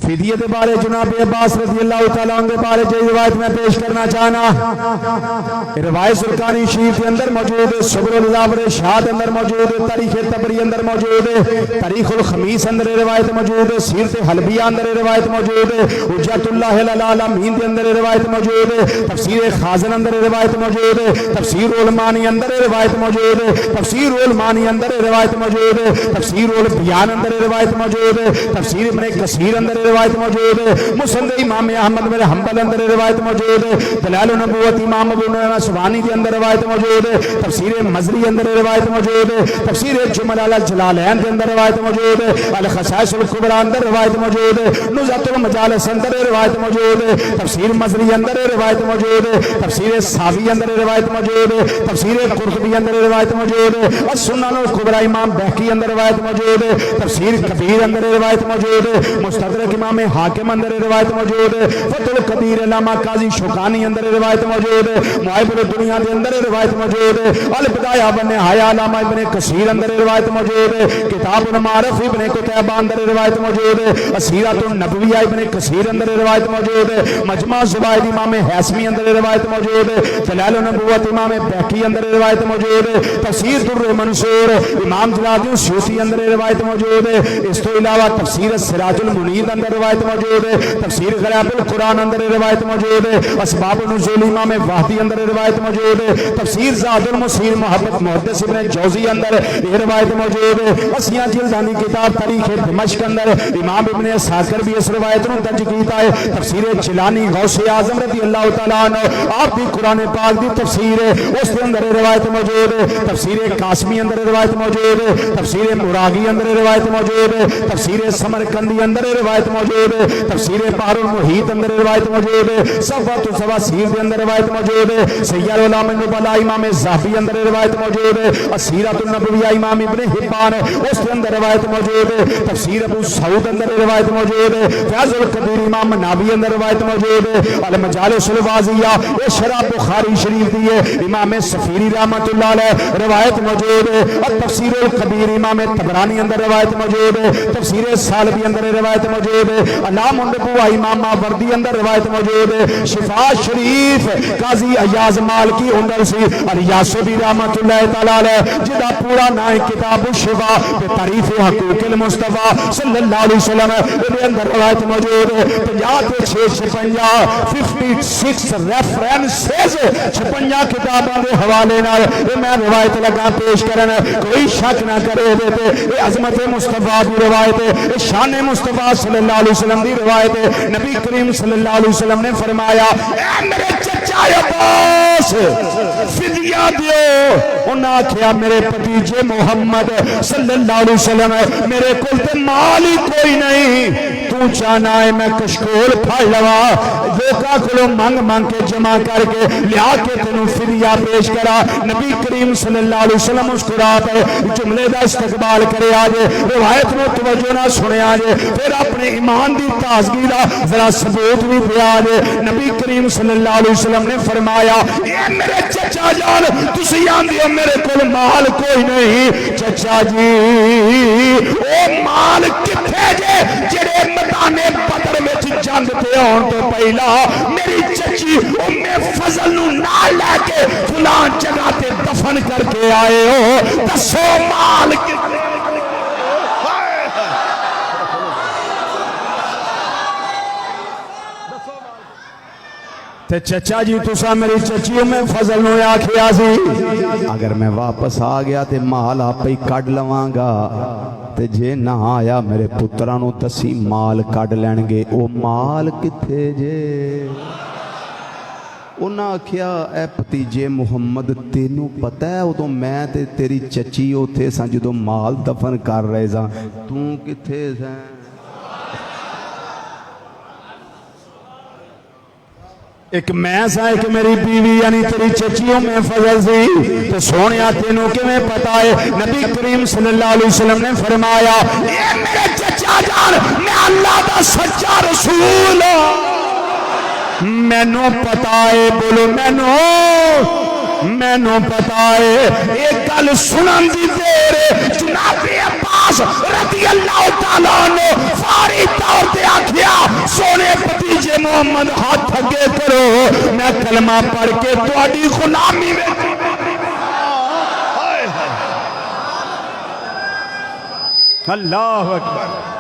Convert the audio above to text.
فدیے کے بارے جناب عباس رضی اللہ تعالیٰ عنہ کے بارے جو روایت میں پیش کرنا چاہنا، روایت سلطانی شریف کے اندر موجود ہے، صبر الزابر شاد اندر موجود ہے، تاریخ تبری اندر موجود ہے، تاریخ الخمیس اندر روایت موجود ہے، سیرت حلبیہ اندر روایت موجود ہے، حجت اللہ العالمین کے اندر روایت موجود ہے، تفسیر خازن اندر روایت موجود ہے، تفسیر علمانی اندر روایت موجود ہے، تفسیر علمانی اندر روایت موجود ہے، تفسیر البیان اندر روایت موجود ہے، تفسیر ابن کثیر اندر روایت موجود ہے، مسند امام احمد بن حنبل اندر روایت موجود ہے، دلائل النبوت امام ابو نعیم سبحانی کے اندر روایت موجود ہے، تفسیر مزری اندر روایت موجود ہے، تفسیر جمل علی الجلالین کے اندر روایت موجود ہے، الخصائص الکبری اندر روایت موجود ہے، نزہۃ المجالس اندر روایت موجود ہے، تفسیر مزری اندر روایت موجود ہے، تفسیر ساوی اندر روایت موجود ہے، تفسیر قرطبی اندر روایت موجود ہے، السنن الکبری امام بہقی اندر روایت موجود ہے، تفسیر کبیر اندر روایت موجود ہے، مستدرک امام حاکم اندر روایت موجود ہے، فتح القدیر علامہ قاضی شوکانی اندر روایت موجود ہے، معائب الدنیا کے اندر روایت موجود ہے، البدایہ والنہایہ علامہ ابن کثیر اندر روایت موجود ہے، کتاب المعارف ابن قتیبہ اندر روایت موجود ہے، اسیرۃ النبویہ ابن کثیر اندر روایت موجود ہے، مجمع الزوائد امام حیثمی اندر روایت موجود ہے، دلائل النبوت امام بہقی اندر روایت موجود ہے، تفسیر در منصور امام جلال الدین سیوطی اندر روایت موجود ہے، اس تو علاوہ تفسیر سراج المنیر اندر روایت موجود ہے، تفسیر غرائب القرآن اندر روایت موجود ہے، اسباب النزول امام واحدی اندر روایت موجود ہے، تفسیر زاد المسیر محبت محدث ابن جوزی اندر یہ روایت موجود ہے، اسیاں جلدانی کتاب تاریخ دمشق اندر امام ابن اسحاق بھی اس روایت نو درج کیتا ہے، تفسیر چیلانی غوث اعظم رضی اللہ تعالیٰ عنہ آپ دی قرآن پاک دی تفسیر ہے اس کے اندر روایت موجود ہے، تفسیر قاسمی اندر روایت موجود ہے، تفسیر مراغی اندر روایت موجود ہے، تفسیر سمرقندی اندر روایت موجود ہے، تفسیر بحر المحیط اندر روایت موجود ہے، صفوۃ الصواسیر کے اندر روایت موجود ہے، سیر العلام النبلاء امام ذہبی اندر روایت موجود ہے، اسیرۃ النبویہ امام ابن حبان اس کے اندر روایت موجود ہے، تفسیر ابو سعود اندر روایت موجود ہے، فیض القدیر امام مناوی اندر روایت موجود ہے، المجالس الواضحہ یہ شرح بخاری شریف دی ہے، امام صفیری رحمۃ اللہ علیہ روایت موجود ہے، اور تفسیر القبیر امام طبرانی اندر روایت موجود ہے، تفسیر سالبی اندر روایت موجود ہے، علام النبوہ امام ماوردی اندر روایت موجود ہے، شفا شریف قاضی ایاز مالکی اندر سی الیاسوی رحمۃ اللہ تعالیٰ علیہ جدا پورا نام کتاب الشفا بتعریف حقوق المصطفیٰ صلی اللہ علیہ وسلم کے اندر روایت موجود ہے، 56 ریفرنسز 56 کتاباں دے حوالے نال میں روایت لگا پیش کرنا، کوئی شک نہ کرے دے یہ عظمت مصطفیٰ دی روایت ہے، شان مصطفیٰ صلی اللہ علیہ وسلم دی روایت ہے، نبی کریم صلی اللہ علیہ وسلم نے فرمایا اے میرے چچا عباس فدیہ دیو، انہاں کہا میرے بھتیجے محمد صلی اللہ علیہ وسلم میرے کول تے مال ہی کوئی نہیں، تو چاہنا ہے میں کشکول پھڑ لوا لوکاں کولوں منگ منگ کے جمع کر کے لیا کے تینوں فدیہ پیش کرا، نبی کریم صلی اللہ علیہ وسلم مسکرات ہے جملے دا استقبال کرے آجے، روایت میں توجہ نہ سنے آجے، پھر اپنے ایمان دی تازگی دا ذرا ثبوت بھی دیا آجے، نبی کریم صلی اللہ علیہ وسلم نے فرمایا اے میرے چچا جان تسی آندی ہو میرے کول مال کوئی نہیں، چچا جی او مال کتھے جے جڑے میدان بدر وچ جنگ تے آن تو پہلا میری چچی ام فضل نو نال لے کے فلان جگہ تے دفن کر کے آئے ہو، دسو مال کتھے تے چچا جی تسا میری چچی میں فضل نو آکھیا سی اگر میں واپس آ گیا تے مال آپ ہی کڈ لواں گا، تے جے نہ آیا میرے پتراں نو تسی مال کڈ لین گے، او مال کتھے جے؟ انہاں آکھیا اے بھتیجے محمد تینوں پتہ ہے ادوں میں تے تیری چچی اوتھے ساں جدوں مال دفن کر رہے ساں، توں کتھے ساں؟ ایک میں سا ایک میری بیوی یعنی تیری چچیوں میں فضل سی، تو سونیا تینوں کے میں پتا ہے نبی کریم صلی اللہ علیہ وسلم نے فرمایا اے میرے چچا جان میں اللہ دا سچا رسول میں نو پتا ہے، بولو میں نو پتا ہے، ایک گل سنن دی دیر جناب عباس رضی اللہ تعالیٰ عنہ فاری طور تے آکھیا محمد ہاتھ اگے کرو میں کلمہ پڑھ کے تہاڈی غلامی میں اللہ اکبر